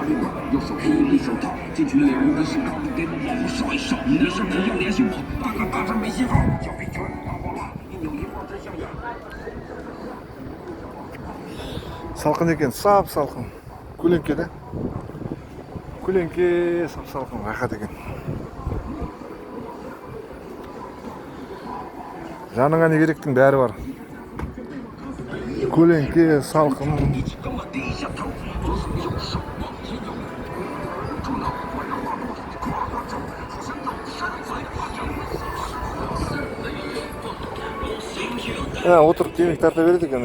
旅馆，右手霹雳手套，进去了无敌市场，给老少一少，没事可要联系我，大上没信号，小飞圈拉爆拉，一扭一晃真像样。 Салқын екен, сап-салқын. Көлеңке да. Көлеңке, сап-салқын, рахат екен. Жаныңа не керектің бәрі бар. Көлеңке, салқын. Отырып темек тарта береді екен.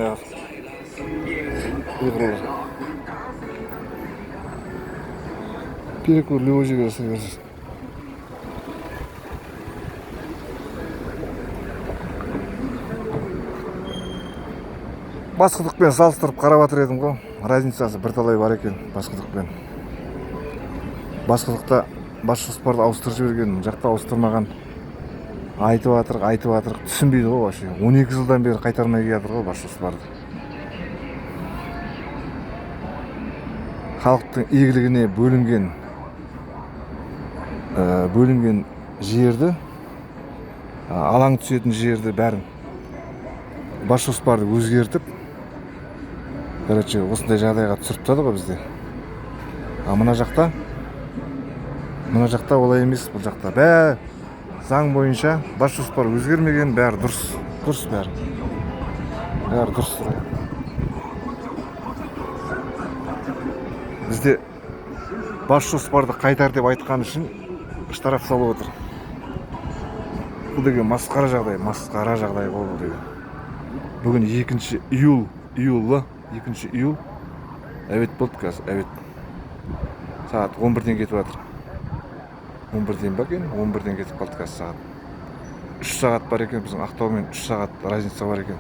Перекур лежи берсеңіз. Басқұдықпен салыстырып қарап жатыр едім ғой. Разницасы бірталай бар екен басқұдықпен. Басқұдықта бас жоспарды ауыстырып жіберген, жақта ауыстырмаған. Айтып жатыр, түсінбейді ғой вообще. 12 жылдан бері қайтармай келе жатыр ғой бас жоспарды. Халықтың игілігіне бөлінген жерді, алаң түсетін жерді бәрін бас жоспарды өзгертіп, осындай жағдайға түсіріп тастады ғой бізде. Мына жақта олай емес, бұл жақта бәрі заң бойынша бас жоспар өзгермеген, бәрі дұрыс бәрі. Бәрі дұрыс. Бізде бас жоспарды қайтар деп айтқан үшін штраф салып отыр. Бұл деген масқара жағдай болды деген. Бүгін 2 июл әует болды қазір, әует. Сағат 11-ден кетіп жатыр. 11-ден ба екен? 11-ден кетіп қалды қазір сағат. 3 сағат бар екен, біздің Ақтаумен 3 сағат разница бар екен.